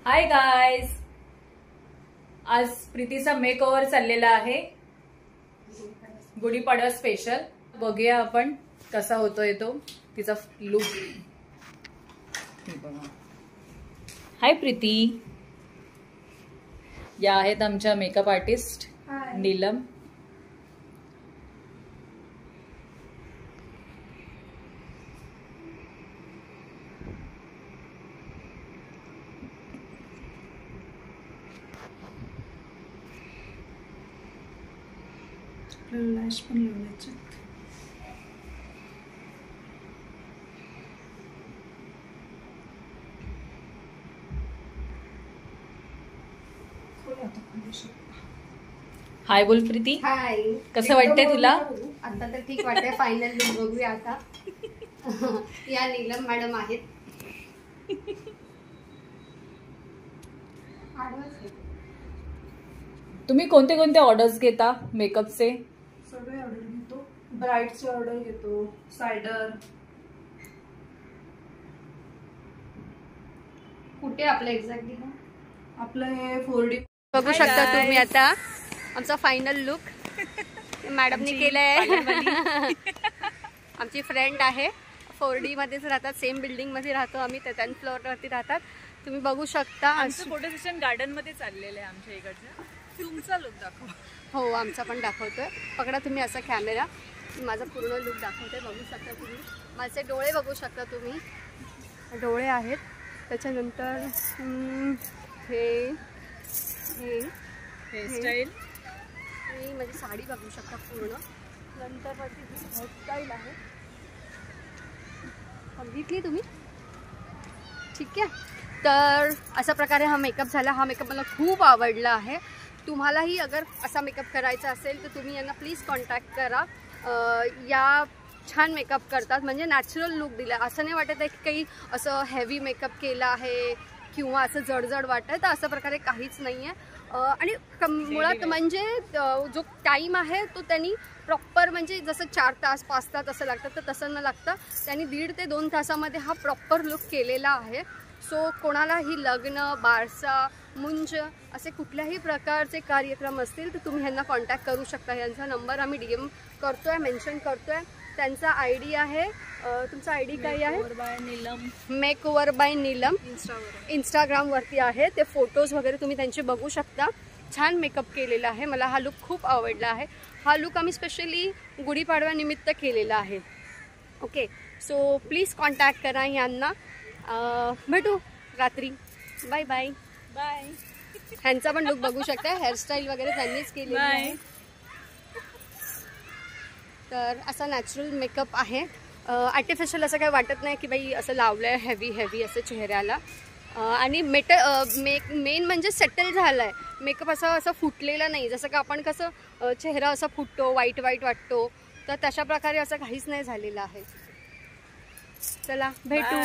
Hi guys, आज प्रीतीचा makeover चाललेला आहे, गुढीपाडवा स्पेशल. बघूया आपण कसा होतोय तो तिचा लुक. हाय प्रीती, या आहेत आमच्या मेकअप आर्टिस्ट नीलम. लॅश पण लावायचे. हाय बोल प्रीती. हाय, कसं वाटतंय तुला? आता तर ठीक वाटतंय. फायनल लुक बघूया आता. या नीलम मॅडम आहेत. तुम्ही कोणते कोणते ऑर्डर्स घेता मेकअपचे? सगळे ऑर्डर घेतो. ब्राईडचे ऑर्डर घेतो, सायडर. कुठे आपलं एक्झॅक्टली आपलं हे 4D बघू शकता तुम्ही. आता आमचा फायनल लुक मॅडमने केलाय. आमची फ्रेंड आहे, 4D मध्येच राहतात, सेम बिल्डिंग मध्ये राहतो आम्ही, 10th फ्लोअर वरती राहतात. तुम्ही बघू शकता. फोटो सेशन गार्डन मध्ये चाललेलं आहे आमच्या इकडचं. तुमचा लुक दाखव. हो, आमचा पण दाखवतोय. पकडा तुम्ही असा कॅमेरा, माझा पूर्ण लुक दाखवते. बघू शकता तुम्ही, माझे डोळे बघू शकता तुम्ही, डोळे आहेत. त्याच्यानंतर हे हेअरस्टाईल, ही माझी साडी बघू शकता पूर्ण. नंतर माझी हेअरस्टाईल आहे, बघितली तुम्ही? ठीक आहे. तर अशा प्रकारे हा मेकअप झाला. हा मेकअप मला खूप आवडला आहे. तुम्हालाही अगर असा मेकअप करायचा असेल तर तुम्ही यांना प्लीज कॉन्टॅक्ट करा. या छान मेकअप करतात, म्हणजे नॅचरल लुक दिला. असं नाही वाटत आहे की काही असं हेवी मेकअप केला आहे किंवा असं जडजड वाटत आहे, तर अशा प्रकारे काहीच नाही आहे. आणि मुळात म्हणजे जो टाईम आहे तो त्यांनी प्रॉपर, म्हणजे जसं 4 तास 5 तास असं लागतं, तर तसं न लागतं त्यांनी 1.5 ते 2 तासामध्ये हा प्रॉपर लुक केलेला आहे. सो कोणालाही लग्न, बारसा, मुंज असे कुठल्याही प्रकारचे कार्यक्रम असतील तर तुम्ही ह्यांना कॉन्टॅक्ट करू शकता. यांचा नंबर आम्ही DM करतोय, मेन्शन करतोय. त्यांचा ID आहे, तुमचा ID काय आहे? मेकओव्हर बाय नीलम इंस्टाग्रामवरती आहे. ते फोटोज वगैरे तुम्ही त्यांचे बघू शकता. छान मेकअप केलेला आहे. मला हा लुक खूप आवडला आहे. हा लुक आम्ही स्पेशली गुढीपाडव्यानिमित्त केलेला आहे. ओके, सो प्लीज कॉन्टॅक्ट करा यांना. भेटू रात्री. Bye bye bye. ह्यांचा पण लुक बघू शकता. हेअरस्टाईल वगैरे त्यांनीच केली आहे. तर असा नॅचरल मेकअप आहे. आर्टिफिशियल असं काही वाटत नाही की बाई असं लावलं आहे हेवी असं चेहऱ्याला. आणि मेन म्हणजे सेटल झालं आहे मेकअप. असं फुटलेलं नाही, जसं का आपण कसं चेहरा असा फुटतो, वाईट वाटतो, तर तशा प्रकारे असं काहीच नाही झालेलं आहे. चला भेटू.